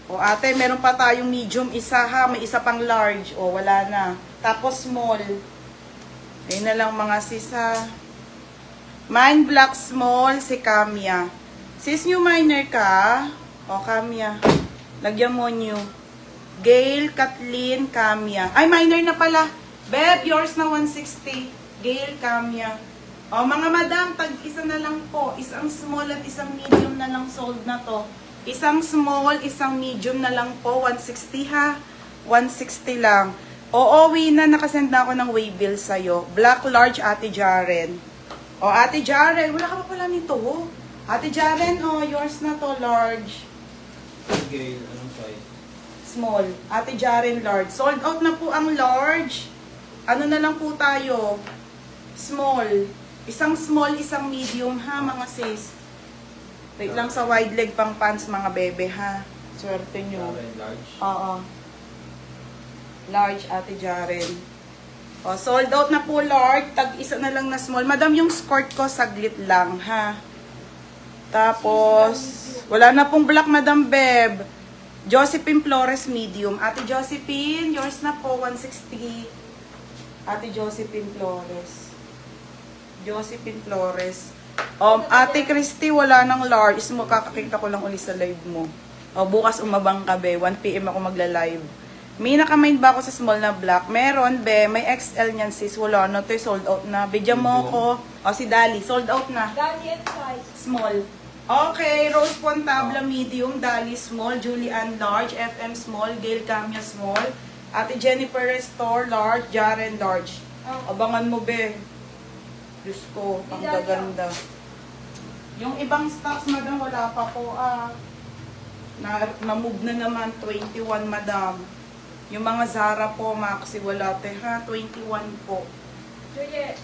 O ate, meron pa tayong medium isa ha. May isa pang large. O wala na. Tapos small. Ayun na lang mga sis ha. Mine black small si Camia. Sis, new minor ka? O Camia. Lagyan mo new. Gail, Kathleen, Camia. Ay, minor na pala. Beb, yours na 160. Gail, Camia. O, mga madam, tag-isa na lang po. Isang small at isang medium na lang sold na to. Isang small, isang medium na lang po. 160 ha. 160 lang. Oo, Wina, nakasend na ako ng waybill sa'yo. Black large, Ate Jaren. O, Ate Jaren, wala ka pa pala nito. Oh. Ate Jaren, oh, yours na to, large. Gail, anong size? Small. Ate Jaren, large. Sold out na po ang large. Ano na lang po tayo? Small. Isang small, isang medium ha, mga sis. Wait lang sa wide leg pang pants, mga bebe ha. Swerte nyo. Large? Oo. Large, Ate Jaren. O, sold out na po, large. Tag-isa na lang na small. Madam, yung skirt ko, saglit lang ha. Tapos, wala na pong black, Madam Beb. Josephine Flores, medium. Ate Josephine, yours na po, 160. Ate Josephine Flores. Josephine Flores. Ate Christy, wala nang large. Mo, kakakita ko lang ulit sa live mo. O, bukas umabang ka, be. 1 PM ako magla-live. May nakamind ba ako sa small na black? Meron, be. May XL niyan, sis. Wala na. Ito'y sold out na. Bigyan mo ko. O, si Dali. Sold out na. Dali and size. Small. Okay, Rose Pontabla medium, Dali small, Julian large, FM small, Gail Camia small, Ate Jennifer Restore large, Jaren large. Abangan mo, be. Diyos ko, ang gaganda. Yung ibang stocks, madam, wala pa po. Na-move na naman, 21, madam. Yung mga Zara po, Maxi, wala te ha, 21 po. Juliet.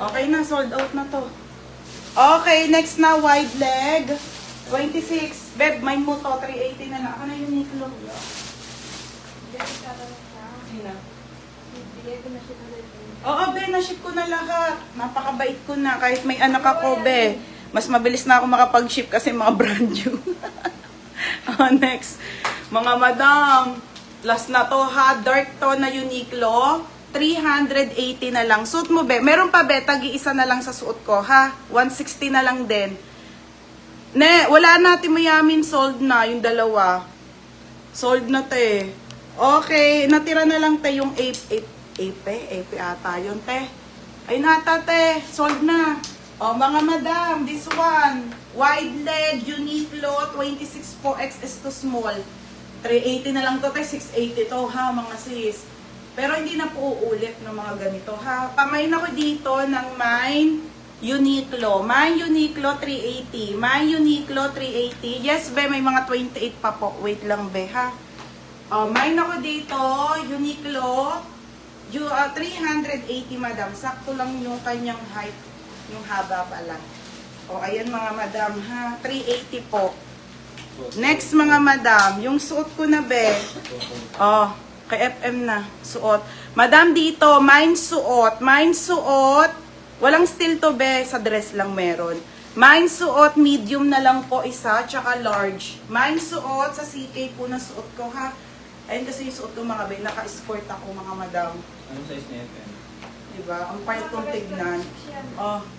Okay na, sold out na to. Okay, next na, wide leg. 26. Beb, mine mo to, 380 na lang. Ako na yung Uniqlo. Dali ka lang siya. Sina? Bigay ko na siya ulit. Oo, be, na-ship ko na lahat. Napakabait ko na. Kahit may anak ako, be. Mas mabilis na ako makapag-ship kasi mga brand new. Next. Mga madam. Last na to, ha. Dark to na Uniqlo. 380 na lang. Suot mo, be. Meron pa, be. Tagi-isa na lang sa suot ko, ha. 160 na lang din. Ne, wala natin mayamin. Sold na yung dalawa. Sold na, te. Okay. Natira na lang, te, yung Ape ata yun, te. Ayun ata, te. Sold na. O, mga madam. This one. Wide leg, Uniqlo. 26 po, XS to small. 380 na lang to, te. 680 to, ha, mga sis. Pero hindi na po uulit ng mga ganito, ha. Pamain ako dito ng Mine Uniqlo. Mine Uniqlo 380. Mine Uniqlo 380. Yes, be, may mga 28 pa po. Wait lang, be, ha. Mine ako dito, Uniqlo. 380, madam. Sakto lang yung kanyang height. Yung haba pala. Ayan mga madam, ha. 380 po. Next, mga madam. Yung suot ko na, be. Kay FM na, suot. Madam, dito, mine suot. Mine suot. Walang steel to, be. Sa dress lang meron. Mine suot, medium na lang po isa, tsaka large. Mine suot, sa CK po na suot ko, ha. Ayun kasi yung suot ko, mga be. Naka-escort ako, mga madam. Anong size na FM? Diba? Ang payat kong tignan.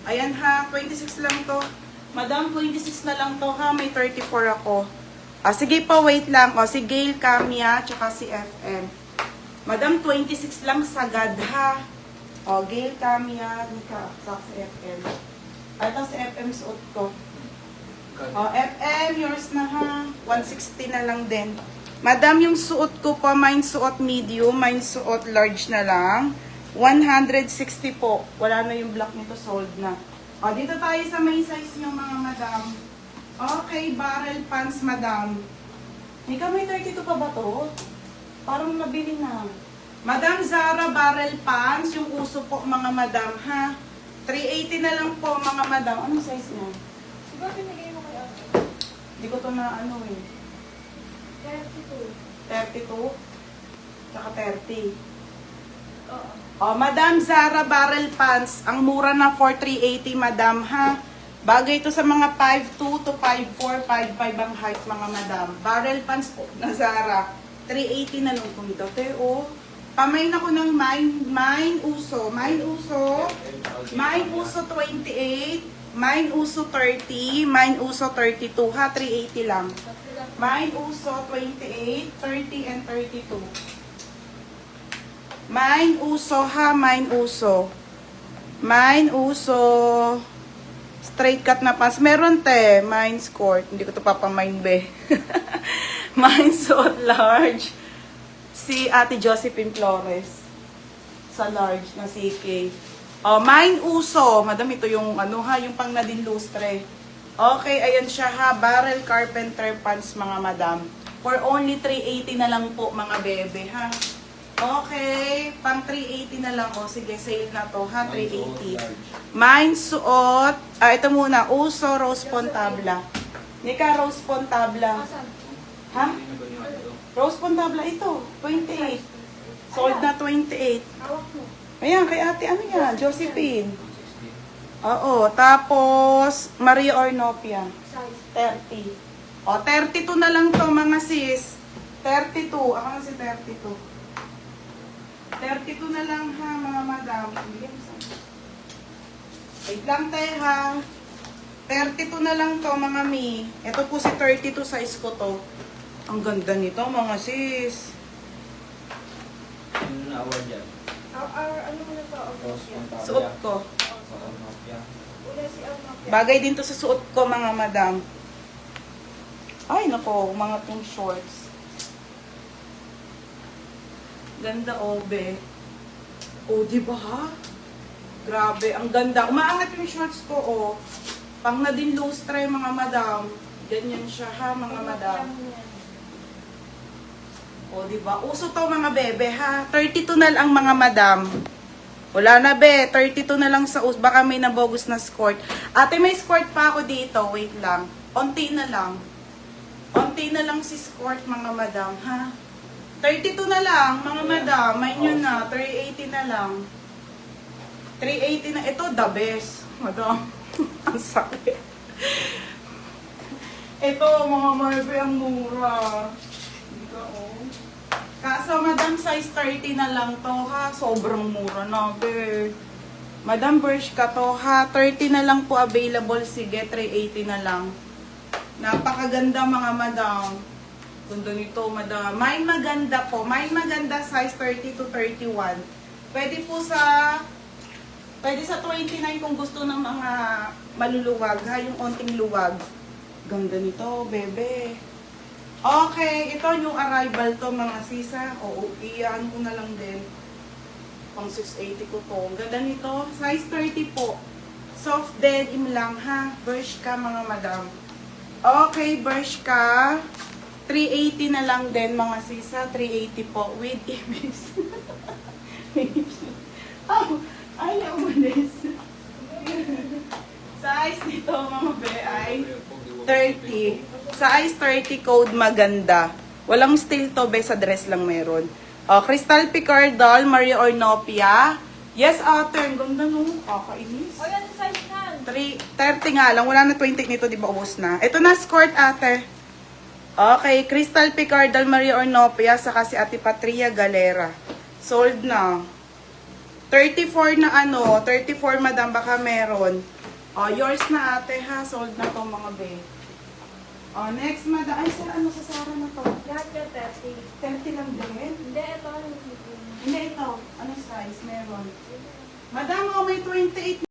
Ayan, ha. 26 lang to. Madam, 26 na lang to, ha. May 34 ako. Sige po, wait lang. Si Gail Camia, tsaka si FM. Madam, 26 lang sagad, ha. Gail Camia, nika, sa FM. Ito si FM suot ko. FM, yours na, ha. 160 na lang din. Madam, yung suot ko po, mine suot medium, mine suot large na lang. 160 po. Wala na yung black nito, sold na. Dito tayo sa may size nyo, mga madam. Okay, barrel pants, madam. Ika, may 32 pa ba to? Parang nabili na. Madam Zara barrel pants, yung uso po, mga madam, ha? 380 na lang po, mga madam. Anong size niya? Diba pinigay mo kay Ate? Hindi ko to na ano eh. 32. 32? Tsaka 30. Oo. Madam Zara barrel pants. Ang mura na for 380, madam, ha? Bagay ito sa mga 5'2 to 5'4, 5'5 ang height mga madam. Barrel pants po na Zara. 380 na lang kung ito. Teo, pamain ako ng Mine Uso. Mine Uso 28. Mine Uso 30. Mine Uso 32 ha. 380 lang. Mine Uso 28, 30 and 32. Mine Uso ha. Mine Uso. Mine Uso. Straight cut na pants. Meron te. Mine skirt. Hindi ko ito papamine be. Mine suot large. Si Ate Josephine Flores. Sa large na CK. Oh, Mine Uso. Madam, ito yung ano ha. Yung pang Nadine Lustre. Okay, ayan siya ha. Barrel Carpenter pants mga madam. For only 380 na lang po mga bebe ha. Okay, pang 380 na lang. O, sige, sale na to, ha? 380. Mine suot. Ito muna. Uso Rose Pontabla. Nika, Rose Pontabla. Asan? Ha? Rose Pontabla, ito. 28. Sold na 28. Hawak mo. Ayan, kay ate, ano yan? Josephine. Oo, tapos, Maria Ornopia. Size. 30. O, 32 na lang to, mga sis. 32. Ako na si 32. 32 na lang ha, mga madam. Wait lang tayo ha. 32 na lang to, mga mi. Ito po si 32 size ko to. Ang ganda nito, mga sis. Ano na award yan? Ano mo na to? Rose Montabia. Suot ko. Montabia. Ula si Almapia. Bagay din to sa suot ko, mga madam. Ay, nako, mga pong shorts. Ganda, obe. O, di ba ha? Grabe, ang ganda. Umaangat yung shorts ko, oh. Pang Nadine Lustre, mga madam. Ganyan siya, ha, mga madam. O, di ba? Uso to, mga bebe, ha? 32 na lang, mga madam. Wala na, be. 32 na lang sa us. Baka may nabogus na skirt. Ate, may skirt pa ako dito. Wait lang. Onti na lang. Onti na lang si skirt, mga madam, ha? 32 na lang, mga madam. May nyo na. 380 na lang. 380 na. Ito, the best. Madam. Ang sakit. Ito, mga marbe, ang mura. Dito, oh. Kaso, madam, size 30 na lang to, ha? Sobrang mura na, be. Madam, Bershka to, ha? 30 na lang po available. Sige, 380 na lang. Napakaganda, mga madam. Ganda nito, madam. May maganda po. May maganda size 30 to 31. Pwede sa 29 kung gusto ng mga maluluwag, ha? Yung onting luwag. Ganda nito, bebe. Okay, ito yung arrival to, mga sisa. Oo, iyan ko na lang din. Pang 680 ko to. Ganda nito. Size 30 po. Soft denim lang, ha? Bershka, mga madam. Okay, Bershka. 380 na lang din, mga sisa. 380 po. With ibis. Oh, ayaw umalis. Size nito, mga be, ay 30. Size 30 code maganda. Walang steel to, be. Sa dress lang meron. Oh, Crystal Picardal, Maria Ornopia. Yes, ate. Ang ganda no. Kakainis. O yan, size na. 30 nga lang. Wala na 20 nito, di ba? Ubus na. Ito na, skirt, ate. Okay, Crystal Picardal, Maria Ornopia, saka si Ate Patria Galera. Sold na. 34 na 34 madam, baka meron. Oh, yours na ate ha, sold na to mga be. Oh, next madam, ay sa Sara na to? Lahat yan, 30. 30 lang din. Hindi, ito. Hindi ito, ano size, meron. Madam, oh, may 28